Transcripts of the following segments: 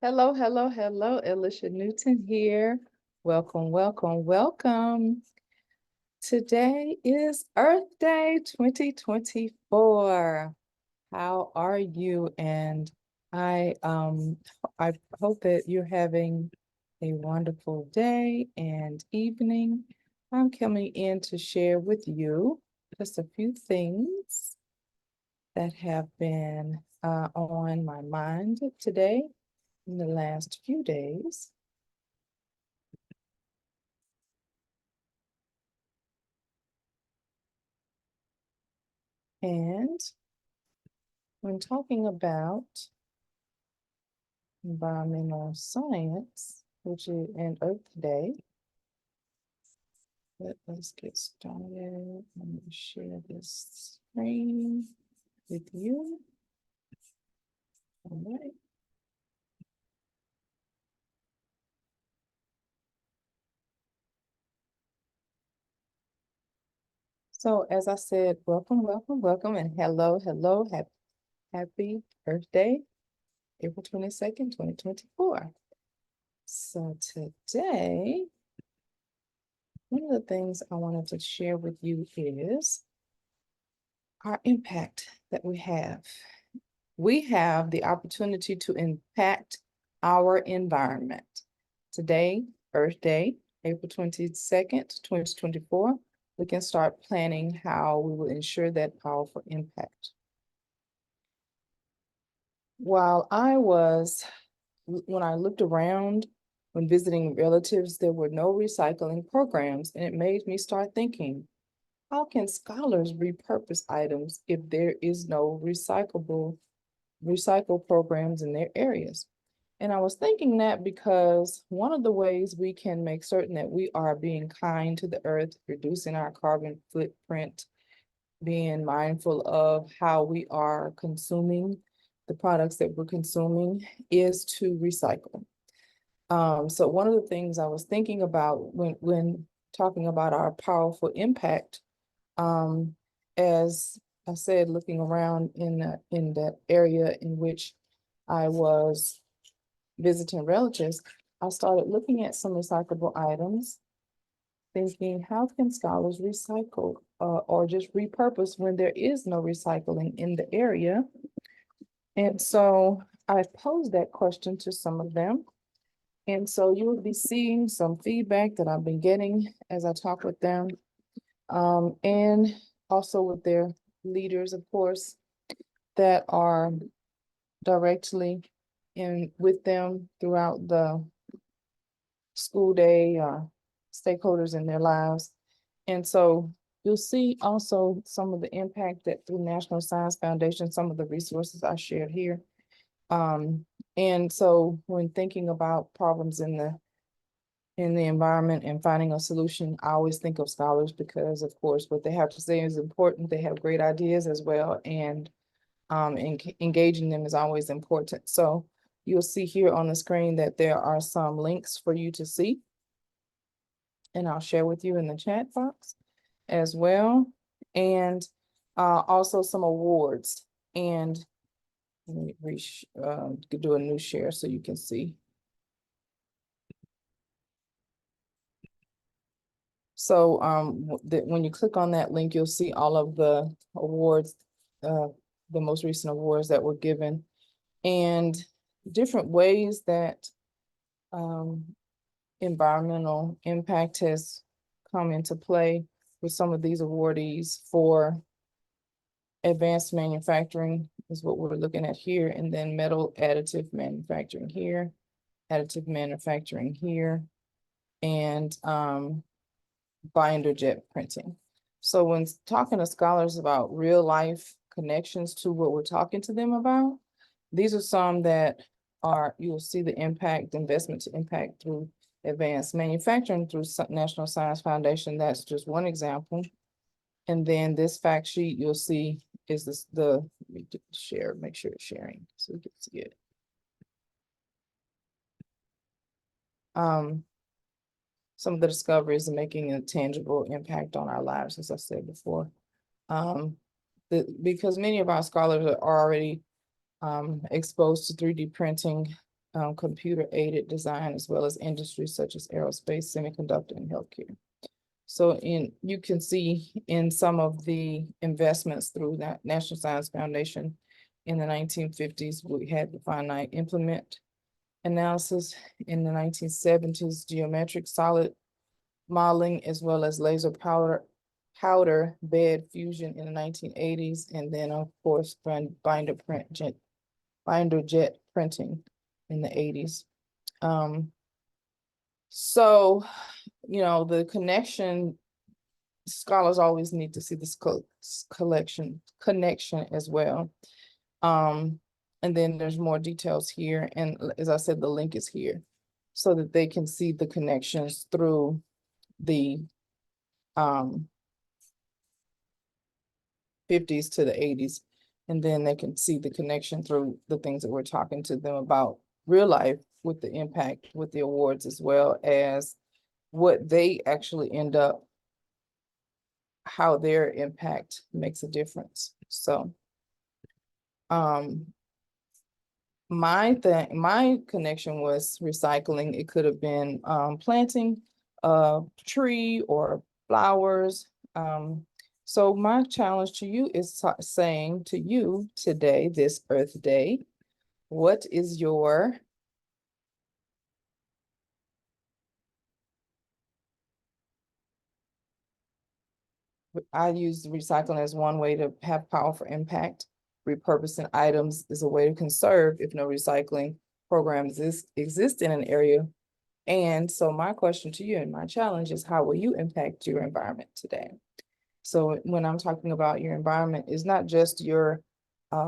Hello, hello, hello. Ellisha Newton here. Welcome, welcome, welcome. Today is Earth Day 2024. How are you? And I hope that you're having a wonderful day and evening. I'm coming in to share with you just a few things that have been on my mind today in the last few days. And when talking about environmental science, which is an Earth Day, let's get started. Let me share this screen with you. All right. So as I said, welcome, welcome, welcome, and hello, hello, happy Earth Day, April 22nd, 2024. So today, one of the things I wanted to share with you is our impact that we have. We have the opportunity to impact our environment. Today, Earth Day, April 22nd, 2024, we can start planning how we will ensure that powerful impact. When I looked around when visiting relatives, there were no recycling programs, and it made me start thinking, how can scholars repurpose items if there is no recycle programs in their areas? And I was thinking that because one of the ways we can make certain that we are being kind to the earth, reducing our carbon footprint, being mindful of how we are consuming the products that we're consuming is to recycle. So one of the things I was thinking about when talking about our powerful impact, as I said, looking around in that area in which I was visiting relatives, I started looking at some recyclable items, thinking, how can scholars recycle or just repurpose when there is no recycling in the area? And so I posed that question to some of them. And so you will be seeing some feedback that I've been getting as I talk with them, and also with their leaders, of course, that are directly in with them throughout the school day, stakeholders in their lives. And so you'll see also some of the impact that through National Science Foundation, some of the resources I shared here. And so when thinking about problems in the environment and finding a solution, I always think of scholars because, of course, what they have to say is important. They have great ideas as well, and engaging them is always important. So you'll see here on the screen that there are some links for you to see, and I'll share with you in the chat box as well, and also some awards. And let me do a new share so you can see. So when you click on that link, you'll see all of the awards, the most recent awards that were given, and different ways that environmental impact has come into play with some of these awardees. For advanced manufacturing is what we're looking at here, and then metal additive manufacturing here, additive manufacturing here, and binder jet printing. So when talking to scholars about real life connections to what we're talking to them about, these are some that you'll see the impact, investment to impact through advanced manufacturing through National Science Foundation. That's just one example. And then this fact sheet you'll see is let me share, make sure it's sharing so we can see it. Some of the discoveries are making a tangible impact on our lives, as I said before. Because many of our scholars are already exposed to 3D printing computer-aided design, as well as industries such as aerospace, semiconductor, and healthcare. So you can see in some of the investments through that National Science Foundation in the 1950s, we had the finite implement analysis. In the 1970s, geometric solid modeling, as well as laser powder bed fusion in the 1980s, and then of course binder jet printing in the 80s. So, you know, the connection, scholars always need to see this connection as well. And then there's more details here. And as I said, the link is here so that they can see the connections through the 50s to the 80s. And then they can see the connection through the things that we're talking to them about real life with the impact, with the awards, as well as what they actually end up, how their impact makes a difference. So my connection was recycling. It could have been planting a tree or flowers. So my challenge to you is saying to you today, this Earth Day, what is your I use recycling as one way to have powerful impact. Repurposing items is a way to conserve if no recycling programs exist in an area. And so my question to you and my challenge is, how will you impact your environment today? So when I'm talking about your environment, it's not just your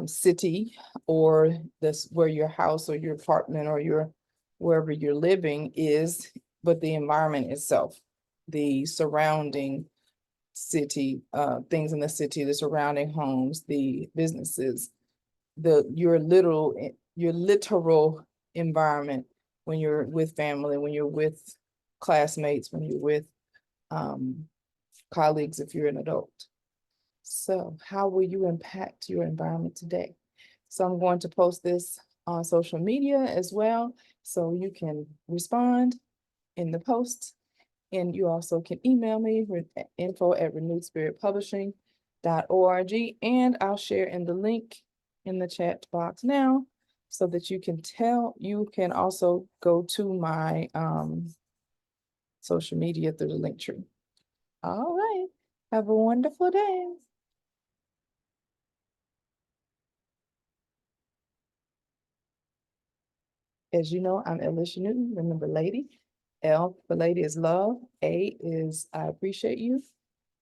city or this where your house or your apartment or your wherever you're living is, but the environment itself, the surrounding city, things in the city, the surrounding homes, the businesses, your literal environment when you're with family, when you're with classmates, when you're with colleagues, if you're an adult. So how will you impact your environment today? So I'm going to post this on social media as well, so you can respond in the post. And you also can email me with info@renewedspiritpublishing.org, and I'll share in the link in the chat box now so that you can also go to my social media through the link tree. All right. Have a wonderful day. As you know, I'm Ellisha Newton. Remember, lady. L for lady is love. A is I appreciate you.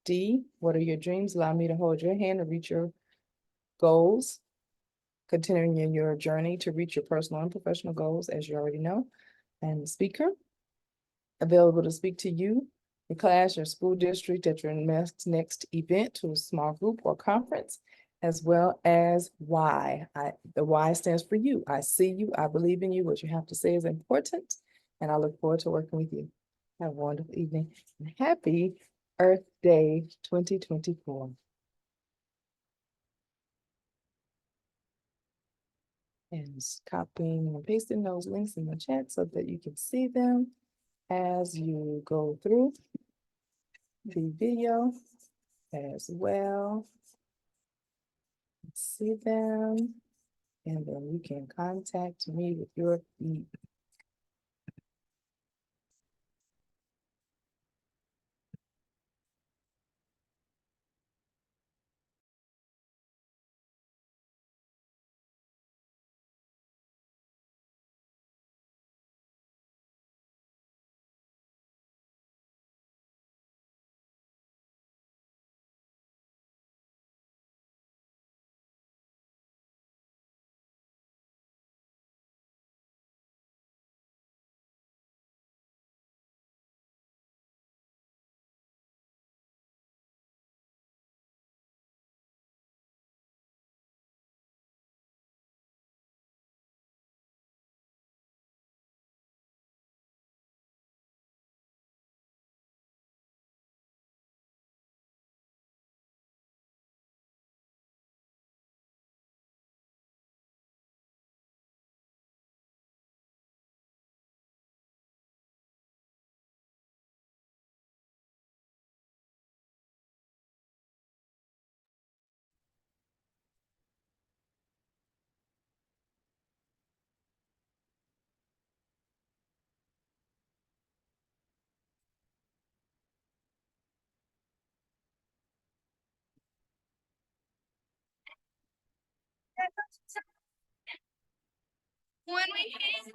D, what are your dreams? Allow me to hold your hand and reach your goals. Continuing in your journey to reach your personal and professional goals, as you already know. And speaker, available to speak to you, your class, your school district, at your next event, to a small group or conference, as well as why. The why stands for you. I see you, I believe in you. What you have to say is important, and I look forward to working with you. Have a wonderful evening, and happy Earth Day 2024. And copying and pasting those links in the chat so that you can see them as you go through the video as well. See them, and then you can contact me with your feedback.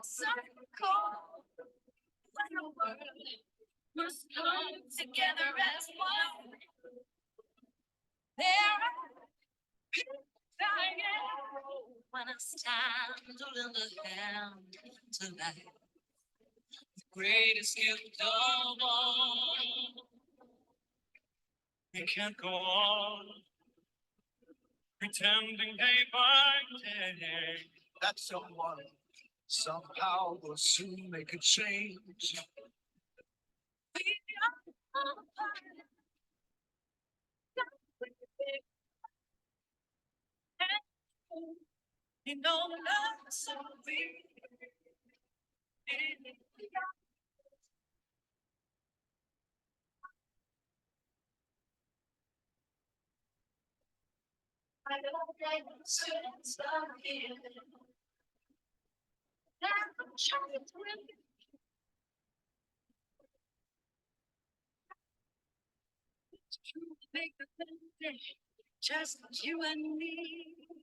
circle when the world must come together as one. There are people dying when it's time to lend a hand to life. The greatest gift of all. We can't go on pretending day by day that someone somehow will soon make a change. You know, love is so big. I don't like the students of here. That's trying to make the thing just you and me.